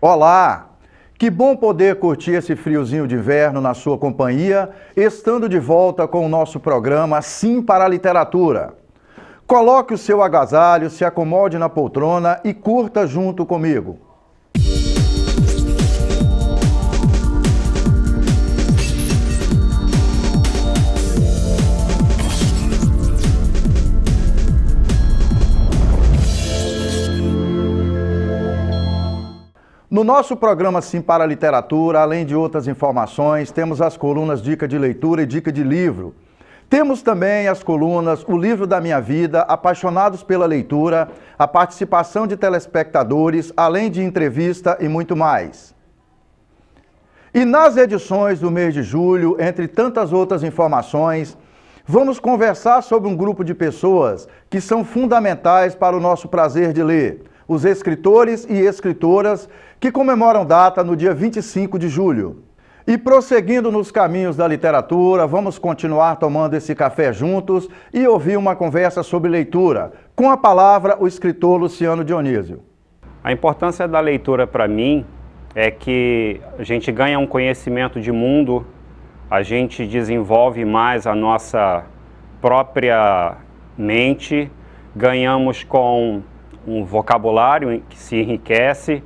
Olá! Que bom poder curtir esse friozinho de inverno na sua companhia, estando de volta com o nosso programa Sim para a Literatura. Coloque o seu agasalho, se acomode na poltrona e curta junto comigo. No nosso programa Sim para a Literatura, além de outras informações, temos as colunas Dica de Leitura e Dica de Livro. Temos também as colunas O Livro da Minha Vida, Apaixonados pela Leitura, a participação de telespectadores, além de entrevista e muito mais. E nas edições do mês de julho, entre tantas outras informações, vamos conversar sobre um grupo de pessoas que são fundamentais para o nosso prazer de ler. Os escritores e escritoras que comemoram data no dia 25 de julho. E prosseguindo nos caminhos da literatura, vamos continuar tomando esse café juntos e ouvir uma conversa sobre leitura. Com a palavra, o escritor Luciano Dionísio. A importância da leitura para mim é que a gente ganha um conhecimento de mundo, a gente desenvolve mais a nossa própria mente, ganhamos com um vocabulário que se enriquece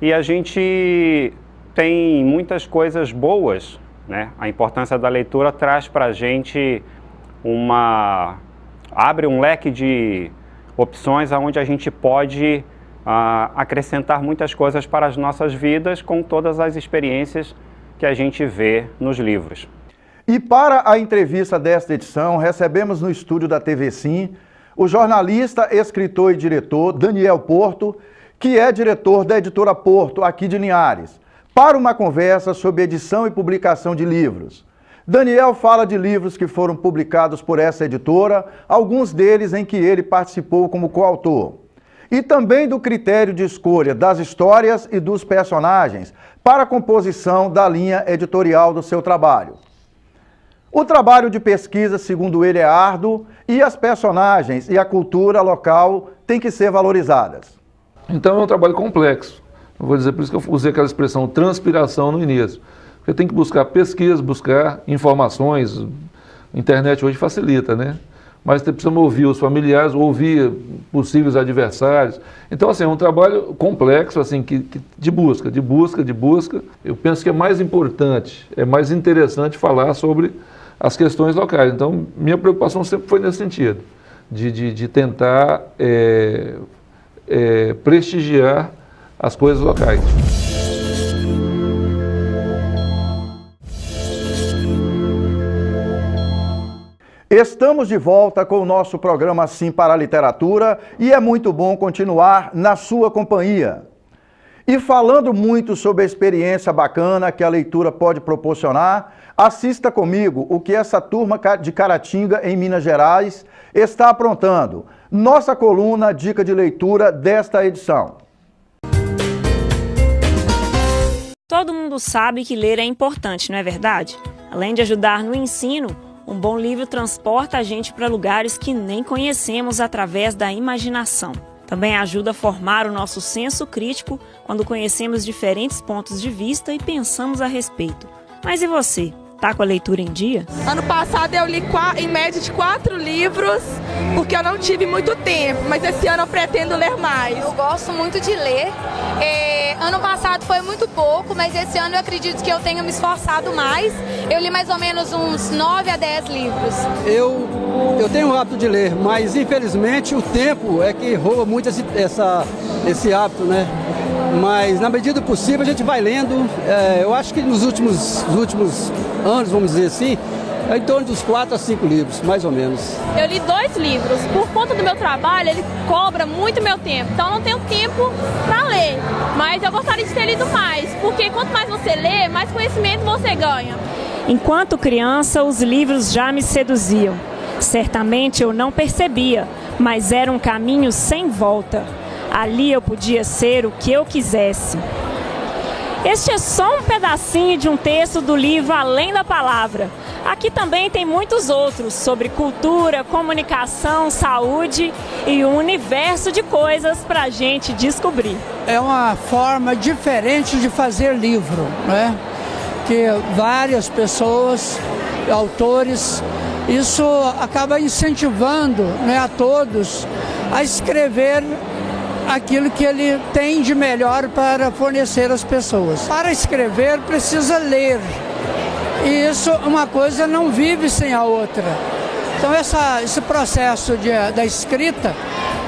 e a gente tem muitas coisas boas, né? A importância da leitura traz para a gente abre um leque de opções onde a gente pode acrescentar muitas coisas para as nossas vidas com todas as experiências que a gente vê nos livros. E para a entrevista desta edição, recebemos no estúdio da TV Sim o jornalista, escritor e diretor Daniel Porto, que é diretor da editora Porto, aqui de Linhares, para uma conversa sobre edição e publicação de livros. Daniel fala de livros que foram publicados por essa editora, alguns deles em que ele participou como coautor. E também do critério de escolha das histórias e dos personagens para a composição da linha editorial do seu trabalho. O trabalho de pesquisa, segundo ele, é árduo e as personagens e a cultura local têm que ser valorizadas. Então é um trabalho complexo. Eu vou dizer, por isso que eu usei aquela expressão transpiração no início. Porque tem que buscar pesquisa, buscar informações. A internet hoje facilita, né? Mas precisamos ouvir os familiares, ouvir possíveis adversários. Então, assim, é um trabalho complexo, assim, de busca. Eu penso que é mais importante, é mais interessante falar sobre as questões locais. Então, minha preocupação sempre foi nesse sentido, de tentar prestigiar as coisas locais. Estamos de volta com o nosso programa Sim para a Literatura e é muito bom continuar na sua companhia. E falando muito sobre a experiência bacana que a leitura pode proporcionar, assista comigo o que essa turma de Caratinga, em Minas Gerais, está aprontando. Nossa coluna Dica de Leitura desta edição. Todo mundo sabe que ler é importante, não é verdade? Além de ajudar no ensino, um bom livro transporta a gente para lugares que nem conhecemos através da imaginação. Também ajuda a formar o nosso senso crítico quando conhecemos diferentes pontos de vista e pensamos a respeito. Mas e você? Tá com a leitura em dia? Ano passado eu li em média de 4 livros, porque eu não tive muito tempo, mas esse ano eu pretendo ler mais. Eu gosto muito de ler. Ano passado foi muito pouco, mas esse ano eu acredito que eu tenha me esforçado mais. Eu li mais ou menos uns 9 a 10 livros. Eu tenho o hábito de ler, mas infelizmente o tempo é que rouba muito esse hábito, né? Mas na medida do possível a gente vai lendo. Eu acho que nos últimos anos, vamos dizer assim, é em torno dos 4 a 5 livros, mais ou menos. Eu li 2 livros. Por conta do meu trabalho, ele cobra muito meu tempo. Então eu não tenho tempo para ler. Mas eu gostaria de ter lido mais, porque quanto mais você lê, mais conhecimento você ganha. Enquanto criança, os livros já me seduziam. Certamente eu não percebia, mas era um caminho sem volta. Ali eu podia ser o que eu quisesse. Este é só um pedacinho de um texto do livro Além da Palavra. Aqui também tem muitos outros sobre cultura, comunicação, saúde e um universo de coisas para a gente descobrir. É uma forma diferente de fazer livro, né? Que várias pessoas, autores, isso acaba incentivando, né, a todos a escrever aquilo que ele tem de melhor para fornecer às pessoas. Para escrever precisa ler. E isso, uma coisa não vive sem a outra. Então esse processo da escrita,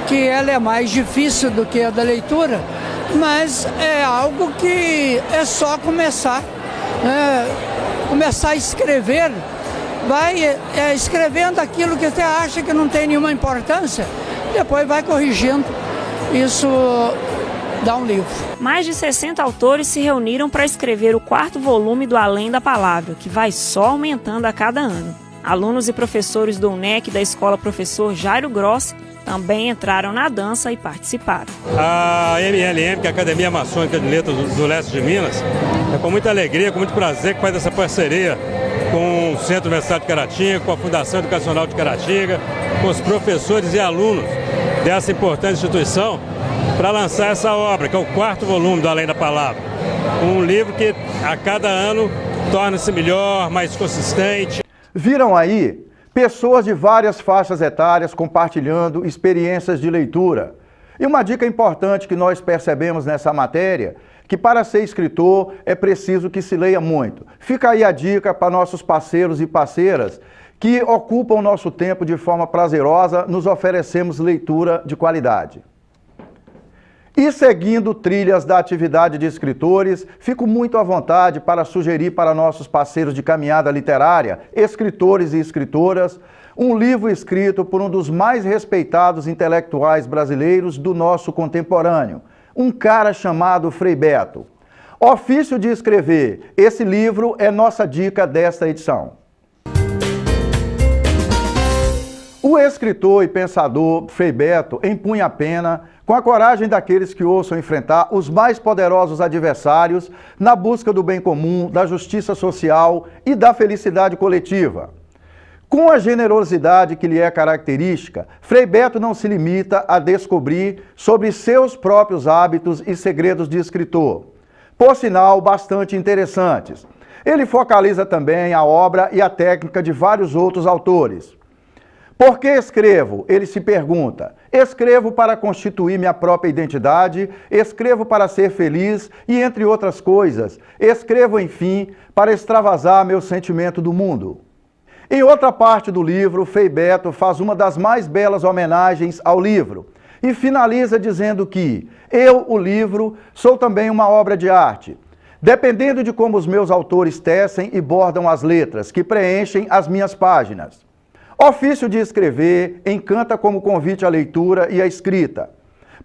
que ela é mais difícil do que a da leitura, mas é algo que é só começar. Começar a escrever, vai escrevendo aquilo que você acha que não tem nenhuma importância, depois vai corrigindo. Isso dá um livro. Mais de 60 autores se reuniram para escrever o 4º volume do Além da Palavra, que vai só aumentando a cada ano. Alunos e professores do UNEC da Escola Professor Jairo Grossi também entraram na dança e participaram. A MLM, que é a Academia Maçônica de Letras do Leste de Minas, é com muita alegria, com muito prazer que faz essa parceria com o Centro Universitário de Caratinga, com a Fundação Educacional de Caratinga, com os professores e alunos dessa importante instituição, para lançar essa obra, que é o 4º volume do Além da Palavra. Um livro que a cada ano torna-se melhor, mais consistente. Viram aí? Pessoas de várias faixas etárias compartilhando experiências de leitura. E uma dica importante que nós percebemos nessa matéria, que para ser escritor é preciso que se leia muito. Fica aí a dica para nossos parceiros e parceiras que ocupam o nosso tempo de forma prazerosa, nos oferecemos leitura de qualidade. E seguindo trilhas da atividade de escritores, fico muito à vontade para sugerir para nossos parceiros de caminhada literária, escritores e escritoras, um livro escrito por um dos mais respeitados intelectuais brasileiros do nosso contemporâneo, um cara chamado Frei Beto. Ofício de escrever, esse livro é nossa dica desta edição. O escritor e pensador Frei Beto empunha a pena com a coragem daqueles que ousam enfrentar os mais poderosos adversários na busca do bem comum, da justiça social e da felicidade coletiva. Com a generosidade que lhe é característica, Frei Beto não se limita a descobrir sobre seus próprios hábitos e segredos de escritor, por sinal bastante interessantes. Ele focaliza também a obra e a técnica de vários outros autores. Por que escrevo? Ele se pergunta. Escrevo para constituir minha própria identidade, escrevo para ser feliz e, entre outras coisas, escrevo, enfim, para extravasar meu sentimento do mundo. Em outra parte do livro, Frei Beto faz uma das mais belas homenagens ao livro e finaliza dizendo que eu, o livro, sou também uma obra de arte, dependendo de como os meus autores tecem e bordam as letras que preenchem as minhas páginas. Ofício de escrever encanta como convite à leitura e à escrita.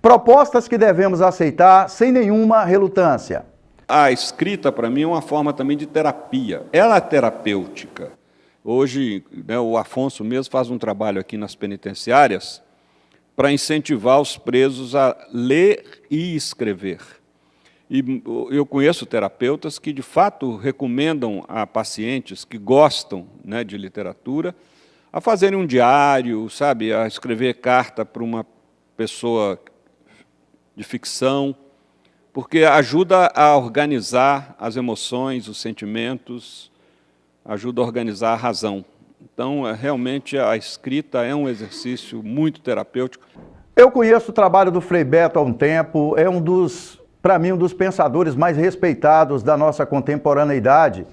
Propostas que devemos aceitar sem nenhuma relutância. A escrita, para mim, é uma forma também de terapia. Ela é terapêutica. Hoje, o Afonso mesmo faz um trabalho aqui nas penitenciárias para incentivar os presos a ler e escrever. E eu conheço terapeutas que, de fato, recomendam a pacientes que gostam, de literatura a fazerem um diário, sabe, a escrever carta para uma pessoa de ficção, porque ajuda a organizar as emoções, os sentimentos, ajuda a organizar a razão. Então, realmente, a escrita é um exercício muito terapêutico. Eu conheço o trabalho do Frei Beto há um tempo, é para mim, um dos pensadores mais respeitados da nossa contemporaneidade.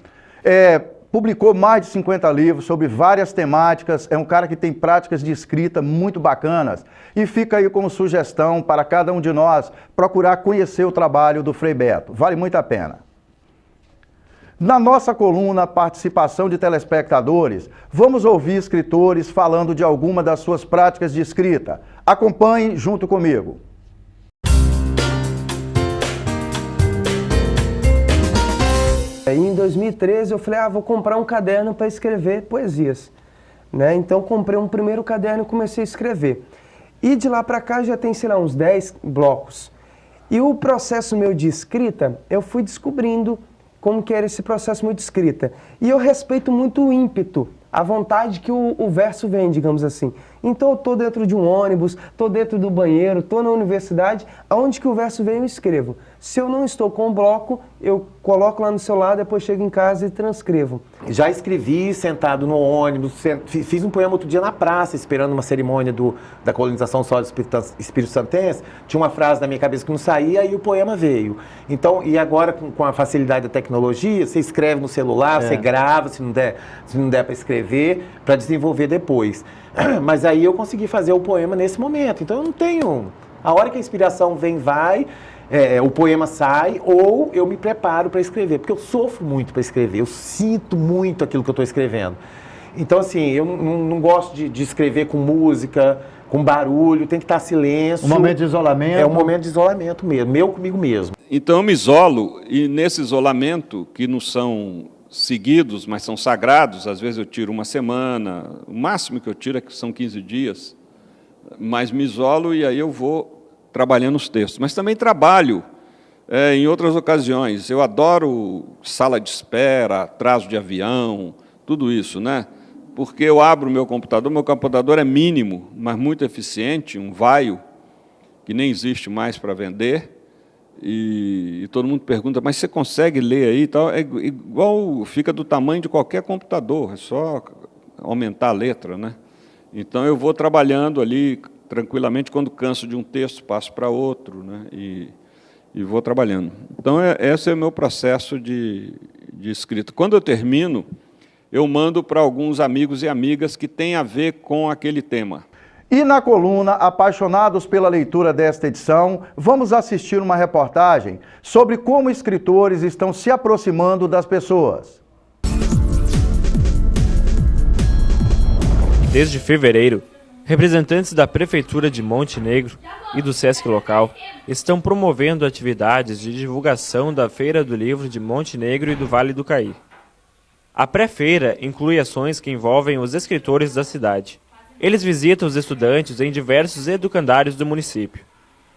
Publicou mais de 50 livros sobre várias temáticas, é um cara que tem práticas de escrita muito bacanas e fica aí como sugestão para cada um de nós procurar conhecer o trabalho do Frei Beto, vale muito a pena. Na nossa coluna Participação de Telespectadores, vamos ouvir escritores falando de alguma das suas práticas de escrita. Acompanhe junto comigo. Em 2013 eu falei, vou comprar um caderno para escrever poesias. Então comprei um primeiro caderno e comecei a escrever. E de lá para cá já tem, sei lá, uns 10 blocos. E o processo meu de escrita, eu fui descobrindo como que era esse processo muito de escrita. E eu respeito muito o ímpeto, a vontade que o verso vem, digamos assim. Então eu estou dentro de um ônibus, estou dentro do banheiro, estou na universidade, aonde que o verso vem eu escrevo. Se eu não estou com o bloco, eu coloco lá no celular, depois chego em casa e transcrevo. Já escrevi sentado no ônibus, fiz um poema outro dia na praça, esperando uma cerimônia da colonização solo Espírito Santense. Tinha uma frase na minha cabeça que não saía e o poema veio. Então, e agora com a facilidade da tecnologia, você escreve no celular, você grava, se não der para escrever, para desenvolver depois. Mas aí eu consegui fazer o poema nesse momento. Então eu não tenho... A hora que a inspiração vem, vai... o poema sai, ou eu me preparo para escrever, porque eu sofro muito para escrever, eu sinto muito aquilo que eu estou escrevendo. Então, assim, eu não gosto de escrever com música, com barulho, tem que estar silêncio. Um momento de isolamento. É um momento de isolamento mesmo, meu comigo mesmo. Então eu me isolo, e nesse isolamento, que não são seguidos, mas são sagrados, às vezes eu tiro uma semana, o máximo que eu tiro é que são 15 dias, mas me isolo e aí eu vou trabalhando os textos, mas também trabalho em outras ocasiões. Eu adoro sala de espera, atraso de avião, tudo isso, né? Porque eu abro o meu computador é mínimo, mas muito eficiente, um Vaio, que nem existe mais para vender, e todo mundo pergunta, mas você consegue ler aí e tal? É igual, fica do tamanho de qualquer computador, é só aumentar a letra, né? Então eu vou trabalhando ali, tranquilamente, quando canso de um texto, passo para outro, né? E vou trabalhando. Então, esse é o meu processo de escrita. Quando eu termino, eu mando para alguns amigos e amigas que têm a ver com aquele tema. E na coluna Apaixonados pela Leitura desta edição, vamos assistir uma reportagem sobre como escritores estão se aproximando das pessoas. Desde fevereiro, representantes da Prefeitura de Monte Negro e do Sesc local estão promovendo atividades de divulgação da Feira do Livro de Monte Negro e do Vale do Caí. A pré-feira inclui ações que envolvem os escritores da cidade. Eles visitam os estudantes em diversos educandários do município.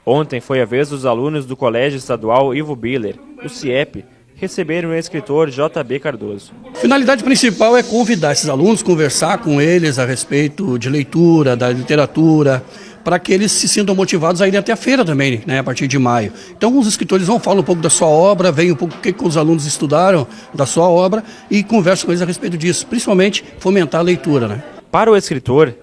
Ontem foi a vez dos alunos do Colégio Estadual Ivo Biller, o CIEP, receberam o escritor J.B. Cardoso. A finalidade principal é convidar esses alunos, conversar com eles a respeito de leitura, da literatura, para que eles se sintam motivados a irem até a feira também, né, a partir de maio. Então os escritores vão falar um pouco da sua obra, veem um pouco o que os alunos estudaram da sua obra e conversam com eles a respeito disso, principalmente fomentar a leitura, né? Para o escritor,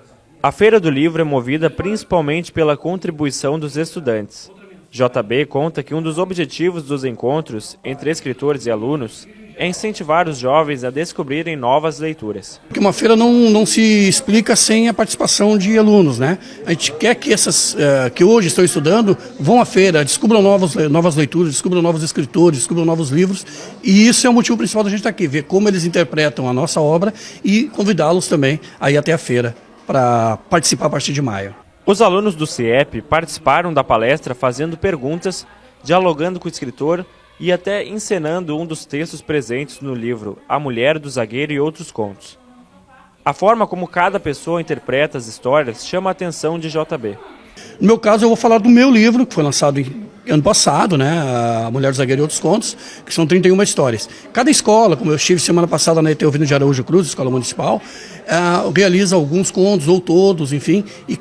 a Feira do Livro é movida principalmente pela contribuição dos estudantes. JB conta que um dos objetivos dos encontros entre escritores e alunos é incentivar os jovens a descobrirem novas leituras. Porque uma feira não se explica sem a participação de alunos, né? A gente quer que essas que hoje estão estudando vão à feira, descubram novas leituras, descubram novos escritores, descubram novos livros, e isso é o motivo principal da gente estar aqui, ver como eles interpretam a nossa obra e convidá-los também a ir até a feira para participar a partir de maio. Os alunos do CIEP participaram da palestra fazendo perguntas, dialogando com o escritor e até encenando um dos textos presentes no livro A Mulher do Zagueiro e Outros Contos. A forma como cada pessoa interpreta as histórias chama a atenção de JB. No meu caso, eu vou falar do meu livro, que foi lançado ano passado, né, A Mulher do Zagueiro e Outros Contos, que são 31 histórias. Cada escola, como eu estive semana passada na Etelvino de Araújo Cruz, escola municipal, realiza alguns contos, ou todos, enfim, e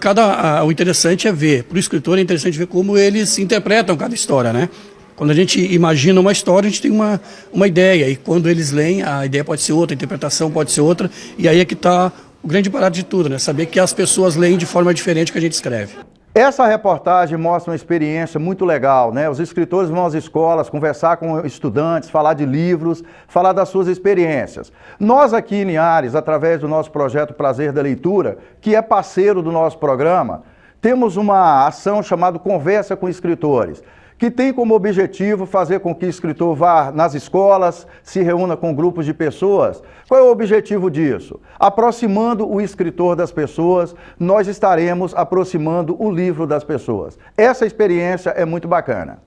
o interessante é ver, para o escritor é interessante ver como eles interpretam cada história, né? Quando a gente imagina uma história, a gente tem uma ideia, e quando eles leem, a ideia pode ser outra, a interpretação pode ser outra, e aí é que está o grande barato de tudo, né? Saber que as pessoas leem de forma diferente que a gente escreve. Essa reportagem mostra uma experiência muito legal, né? Os escritores vão às escolas conversar com estudantes, falar de livros, falar das suas experiências. Nós aqui em Linhares, através do nosso projeto Prazer da Leitura, que é parceiro do nosso programa, temos uma ação chamada Conversa com Escritores, que tem como objetivo fazer com que o escritor vá nas escolas, se reúna com grupos de pessoas. Qual é o objetivo disso? Aproximando o escritor das pessoas, nós estaremos aproximando o livro das pessoas. Essa experiência é muito bacana.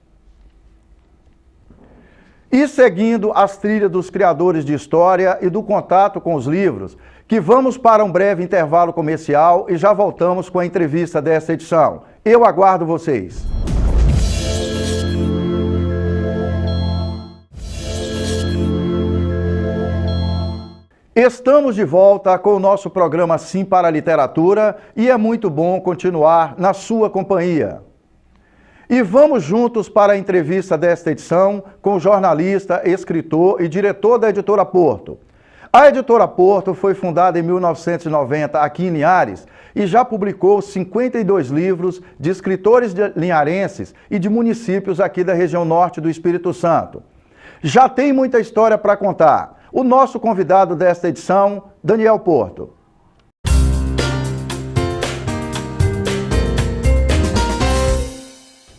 E seguindo as trilhas dos criadores de história e do contato com os livros, que vamos para um breve intervalo comercial e já voltamos com a entrevista desta edição. Eu aguardo vocês. Estamos de volta com o nosso programa Sim para a Literatura e é muito bom continuar na sua companhia. E vamos juntos para a entrevista desta edição com o jornalista, escritor e diretor da Editora Porto. A Editora Porto foi fundada em 1990 aqui em Linhares e já publicou 52 livros de escritores linharenses e de municípios aqui da região norte do Espírito Santo. Já tem muita história para contar. O nosso convidado desta edição, Daniel Porto.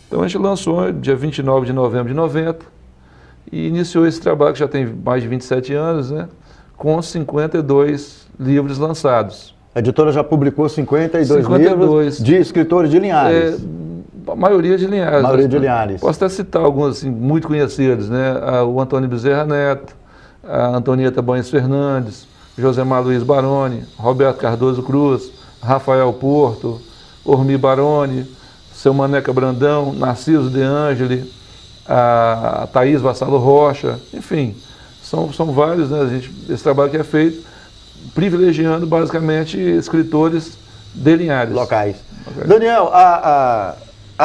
Então a gente lançou dia 29 de novembro de 90 e iniciou esse trabalho que já tem mais de 27 anos, né, com 52 livros lançados. A editora já publicou 52 livros de escritores de Linhares. A maioria de Linhares. A maioria de Linhares. Posso até citar alguns assim, muito conhecidos, né? O Antônio Bezerra Neto, a Antonieta Banhos Fernandes, Josemar Luiz Baroni, Roberto Cardoso Cruz, Rafael Porto, Ormi Baroni, Seu Maneca Brandão, Narciso De Angeli, a Thaís Vassalo Rocha, enfim, são vários, né? Esse trabalho que é feito privilegiando basicamente escritores de Linhares. Locais. Daniel, a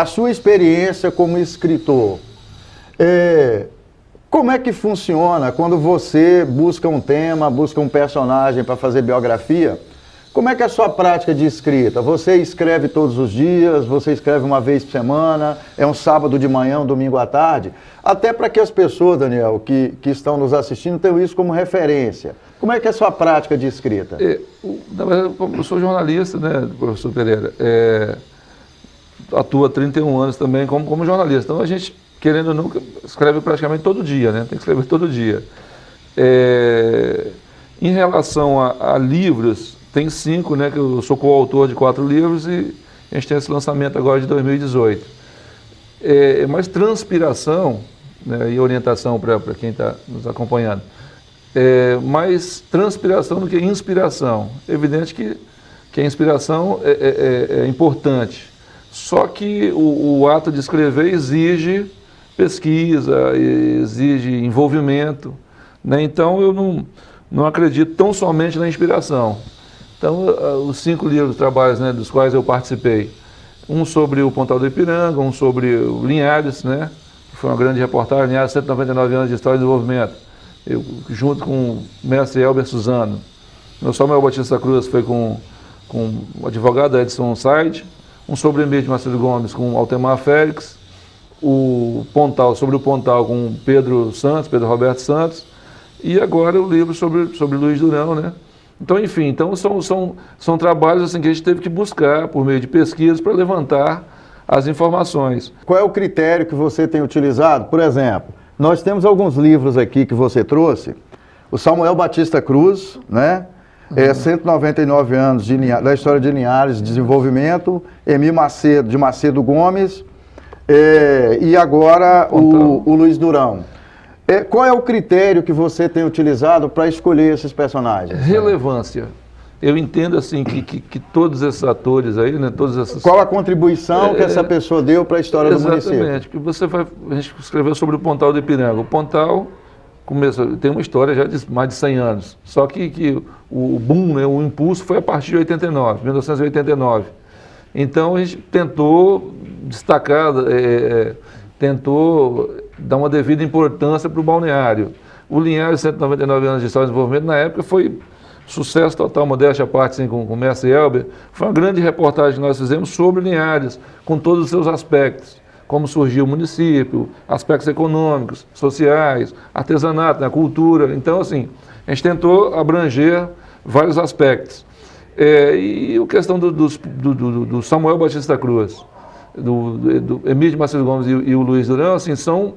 sua experiência como escritor, como é que funciona quando você busca um tema, busca um personagem para fazer biografia? Como é que é a sua prática de escrita? Você escreve todos os dias, você escreve uma vez por semana, é um sábado de manhã, um domingo à tarde? Até para que as pessoas, Daniel, que estão nos assistindo, tenham isso como referência. Como é que é a sua prática de escrita? Na verdade, eu sou jornalista, né, professor Pereira? Atua há 31 anos também como jornalista. Então a gente, querendo ou não, escreve praticamente todo dia, né? Tem que escrever todo dia. Em relação a livros, tem 5, né? Que eu sou coautor de 4 livros e a gente tem esse lançamento agora de 2018. Mais transpiração, né, e orientação para quem está nos acompanhando. Mais transpiração do que inspiração. Evidente que a inspiração é importante. Só que o ato de escrever exige pesquisa, exige envolvimento, né? Então eu não acredito tão somente na inspiração. Então os 5 livros, trabalhos, né, dos quais eu participei, um sobre o Pontal do Ipiranga, um sobre o Linhares, né, que foi uma grande reportagem, Linhares, 199 anos de história e desenvolvimento, eu, junto com o mestre Elber Suzano. O Samuel Batista Cruz foi com o advogado Edson Said, um sobre o Emílio de Macedo Gomes com Altemar Félix, o Pontal, sobre o Pontal com Pedro Roberto Santos, e agora o livro sobre Luiz Durão, né? Então, enfim, são trabalhos assim, que a gente teve que buscar por meio de pesquisas para levantar as informações. Qual é o critério que você tem utilizado? Por exemplo, nós temos alguns livros aqui que você trouxe, o Samuel Batista Cruz, né? 199 anos da história de Linhares, desenvolvimento, Emílio de Macedo Gomes, e agora o Luiz Durão. Qual é o critério que você tem utilizado para escolher esses personagens? Relevância. Eu entendo assim que todos esses atores aí, né, todas essas... Qual a contribuição que essa pessoa deu para a história do município? Exatamente, que a gente escreveu sobre o Pontal do Ipiranga. O Pontal tem uma história já de mais de 100 anos, só que o boom, né, o impulso foi a partir de 1989. Então a gente tentou destacar, tentou dar uma devida importância para o balneário. O Linhares, 199 anos de história e desenvolvimento, na época foi sucesso total, modéstia à parte, assim, com o mestre Elber. Foi uma grande reportagem que nós fizemos sobre Linhares, com todos os seus aspectos. Como surgiu o município, aspectos econômicos, sociais, artesanato, né, cultura. Então, assim, a gente tentou abranger vários aspectos. E a questão do Samuel Batista Cruz, do Emílio de Macedo Gomes e o Luiz Durão, assim, são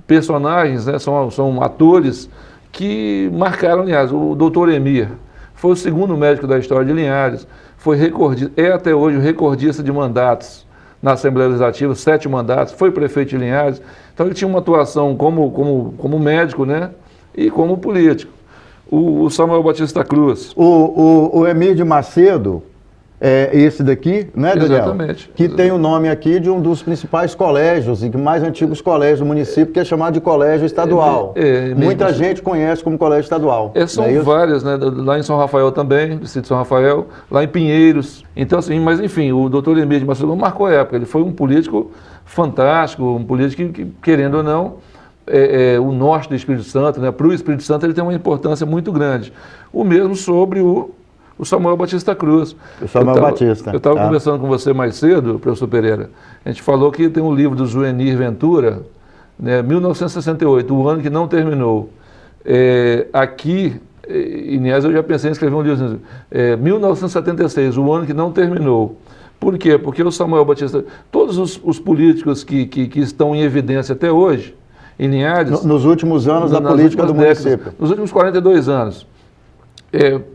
personagens, né, são atores que marcaram Linhares. O doutor Emir foi o segundo médico da história de Linhares, foi recordista, até hoje o recordista de mandatos na Assembleia Legislativa, 7 mandatos, foi prefeito de Linhares. Então ele tinha uma atuação como médico, né, e como político. O Samuel Batista Cruz. O Emílio de Macedo, é esse daqui, né, Daniel? Exatamente. Que tem o nome aqui de um dos principais colégios e mais antigos colégios do município, que é chamado de colégio estadual. Muita gente conhece como colégio estadual. São várias, né? Lá em São Rafael também, distrito de São Rafael, lá em Pinheiros. Então, assim, mas enfim, o doutor Emílio de Macedo Gomes marcou a época. Ele foi um político fantástico, um político que querendo ou não, o norte do Espírito Santo, né? Para o Espírito Santo ele tem uma importância muito grande. O mesmo sobre o Samuel Batista Cruz. O Samuel Batista. Eu estava conversando com você mais cedo, professor Pereira. A gente falou que tem um livro do Zuenir Ventura, né, 1968, o ano que não terminou. Aqui, Inés, eu já pensei em escrever um livro, 1976, o ano que não terminou. Por quê? Porque o Samuel Batista, todos os políticos que estão em evidência até hoje, em Linhares... Nos últimos anos da política do município. Nos últimos 42 anos.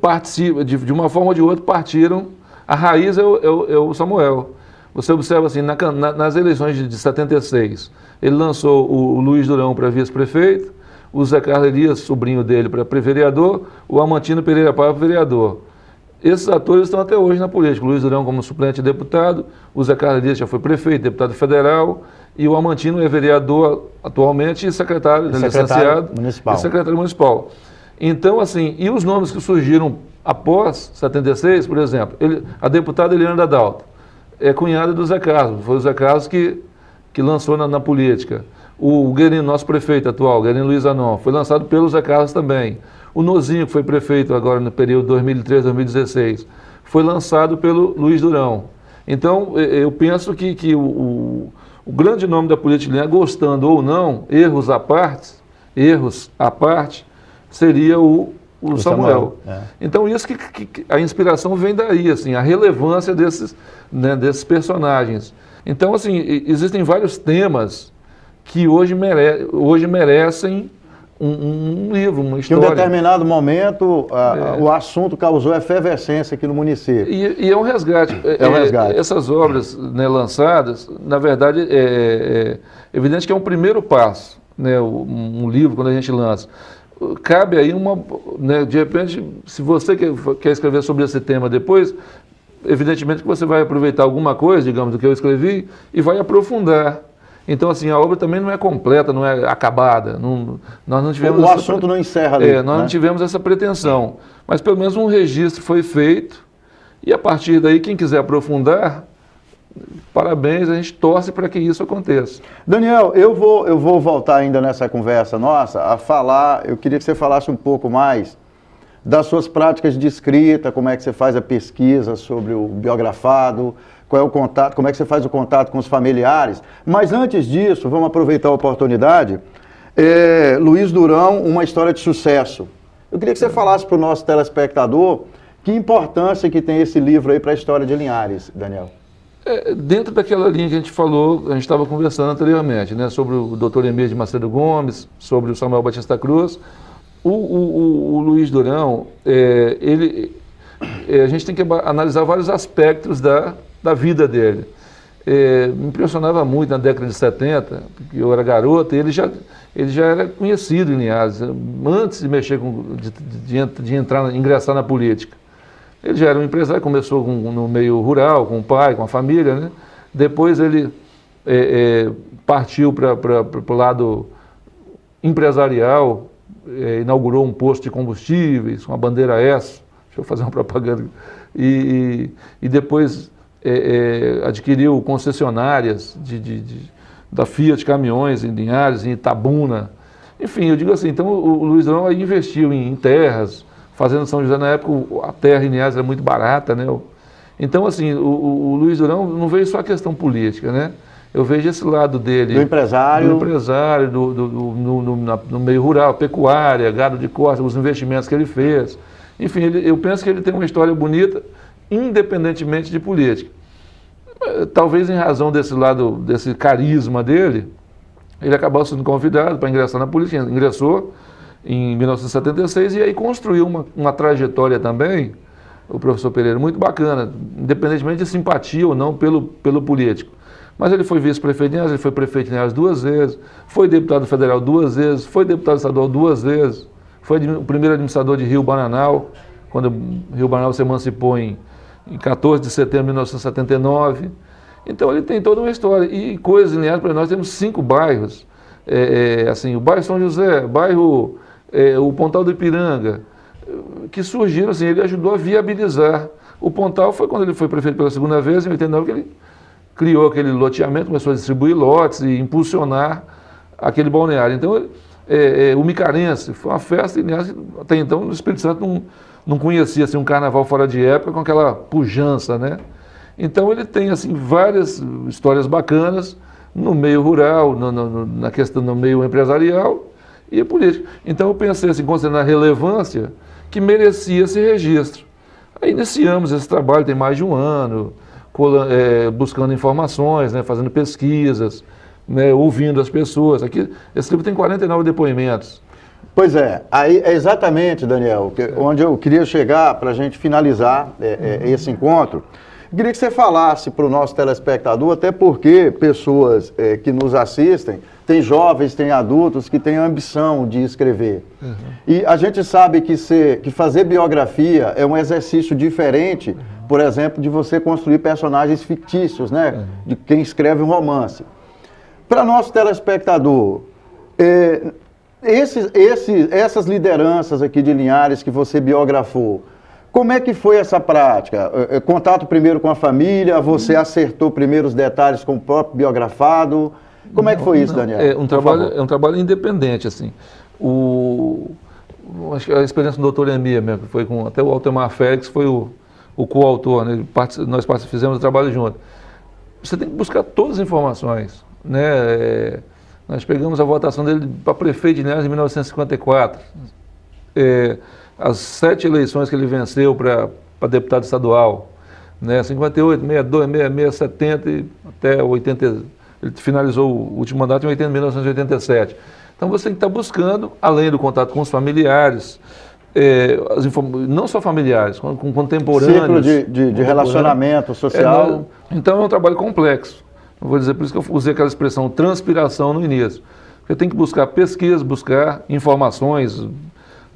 Participa, de uma forma ou de outra, partiram. A raiz é o Samuel. Você observa assim, nas eleições de 76, ele lançou o Luiz Durão para vice-prefeito, o Zé Carlos Elias, sobrinho dele, para vereador, o Amantino Pereira para vereador. Esses atores estão até hoje na política. O Luiz Durão como suplente de deputado, o Zé Carlos Elias já foi prefeito, deputado federal, e o Amantino é vereador atualmente e secretário municipal. E secretário municipal. Então, assim, e os nomes que surgiram após 76, por exemplo, a deputada Eliana Dadalto, é cunhada do Zé Carlos, foi o Zé Carlos que lançou na política. O Guerino, nosso prefeito atual, Guerino Luiz Anon, foi lançado pelo Zé Carlos também. O Nozinho, que foi prefeito agora no período 2013-2016, foi lançado pelo Luiz Durão. Então, eu penso que o grande nome da política de Linhares, gostando ou não, erros à parte, seria o Samuel. Então, isso que a inspiração vem daí, assim, a relevância desses personagens. Então, assim, existem vários temas que hoje merecem um livro, uma história. Em um determinado momento, o assunto causou efervescência aqui no município. E é um resgate. É um resgate. Essas obras, né, lançadas, na verdade, é evidente que é um primeiro passo, né, um livro, quando a gente lança. Cabe aí né, de repente, se você quer escrever sobre esse tema depois, evidentemente que você vai aproveitar alguma coisa, digamos, do que eu escrevi e vai aprofundar. Então, assim, a obra também não é completa, não é acabada. Nós não tivemos o assunto não encerra ali. Nós não tivemos essa pretensão. Mas pelo menos um registro foi feito e a partir daí, quem quiser aprofundar, parabéns, a gente torce para que isso aconteça. Daniel, eu vou voltar ainda nessa conversa nossa a falar, eu queria que você falasse um pouco mais das suas práticas de escrita, como é que você faz a pesquisa sobre o biografado, qual é o contato, como é que você faz o contato com os familiares. Mas antes disso, vamos aproveitar a oportunidade. Luiz Durão, uma história de sucesso. Eu queria que você falasse para o nosso telespectador que importância que tem esse livro aí para a história de Linhares, Daniel. Dentro daquela linha que a gente falou, a gente estava conversando anteriormente, né, sobre o doutor Emílio de Macedo Gomes, sobre o Samuel Batista Cruz, o Luiz Durão, a gente tem que analisar vários aspectos da vida dele. Me impressionava muito na década de 70, porque eu era garoto, e ele já era conhecido em Linhares, antes de mexer ingressar na política. Ele já era um empresário, começou no meio rural, com o pai, com a família, né? Depois ele partiu para o lado empresarial, inaugurou um posto de combustíveis, com a bandeira S, deixa eu fazer uma propaganda, e depois adquiriu concessionárias da Fiat Caminhões em Linhares, em Itabuna. Enfim, eu digo assim, então o Luiz Durão aí investiu em terras, Fazenda São José, na época, a terra em Linhares era muito barata, né? Então, assim, o Luiz Durão não vejo só a questão política, né? Eu vejo esse lado dele... Do empresário. Do empresário, no meio rural, pecuária, gado de corte, os investimentos que ele fez. Enfim, eu penso que ele tem uma história bonita, independentemente de política. Talvez em razão desse lado, desse carisma dele, ele acabou sendo convidado para ingressar na política, ingressou em 1976 e aí construiu uma trajetória também, o professor Pereira, muito bacana, independentemente de simpatia ou não pelo político. Mas ele foi vice-prefeito de Linhares, ele foi prefeito de Linhares 2 vezes, foi deputado federal 2 vezes, foi deputado estadual 2 vezes, foi o primeiro administrador de Rio Bananal, quando o Rio Bananal se emancipou em em 14 de setembro de 1979. Então ele tem toda uma história. E Coisas em Linhares, nós temos 5 bairros. Assim, o bairro São José, bairro o Pontal do Ipiranga, que surgiram, assim, ele ajudou a viabilizar. O Pontal foi quando ele foi prefeito pela segunda vez, em 89, que ele criou aquele loteamento, começou a distribuir lotes e impulsionar aquele balneário. Então, o Micarense foi uma festa, e até então no Espírito Santo não conhecia assim, um carnaval fora de época com aquela pujança, né? Então ele tem assim, várias histórias bacanas no meio rural, na questão do meio empresarial e político. Então eu pensei assim, considerando a relevância, que merecia esse registro. Aí iniciamos esse trabalho, tem mais de um ano, buscando informações, né, fazendo pesquisas, né, ouvindo as pessoas. Aqui, esse livro tem 49 depoimentos. Pois é, aí é exatamente, Daniel, onde eu queria chegar para a gente finalizar esse encontro. Eu queria que você falasse para o nosso telespectador, até porque pessoas que nos assistem, tem jovens, tem adultos que têm a ambição de escrever. Uhum. E a gente sabe que fazer biografia é um exercício diferente, por exemplo, de você construir personagens fictícios, né? De quem escreve um romance. Para nosso telespectador, essas lideranças aqui de Linhares que você biografou, como é que foi essa prática? Contato primeiro com a família, você acertou primeiro os detalhes com o próprio biografado? Como é que foi isso, Daniel? É um trabalho independente, assim. Acho que a experiência do doutor Emir mesmo, foi com até o Altemar Félix, foi o coautor, né? Nós fizemos o trabalho junto. Você tem que buscar todas as informações, né? Nós pegamos a votação dele para prefeito de Linhares em 1954. As 7 eleições que ele venceu para deputado estadual, né? 58, 62, 66, 70 e até 80. Ele finalizou o último mandato em 1987. Então você tem que estar buscando, além do contato com os familiares, não só familiares, com contemporâneos. Ciclo de relacionamento social. Então é um trabalho complexo. Eu vou dizer, por isso que eu usei aquela expressão transpiração no início. Porque tem que buscar pesquisa, buscar informações.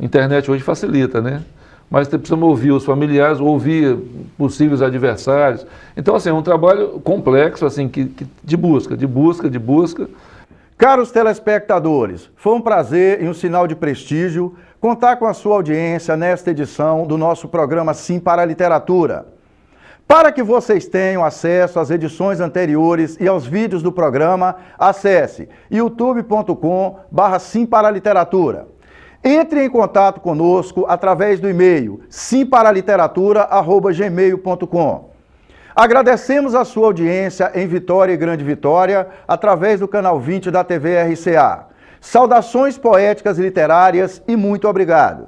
A internet hoje facilita, né? Mas precisamos ouvir os familiares, ouvir possíveis adversários. Então, assim, é um trabalho complexo, assim, de busca. Caros telespectadores, foi um prazer e um sinal de prestígio contar com a sua audiência nesta edição do nosso programa Sim para a Literatura. Para que vocês tenham acesso às edições anteriores e aos vídeos do programa, acesse youtube.com/Sim para a Literatura. Entre em contato conosco através do e-mail simparaliteratura@gmail.com. Agradecemos a sua audiência em Vitória e Grande Vitória através do canal 20 da TV RCA. Saudações poéticas e literárias e muito obrigado.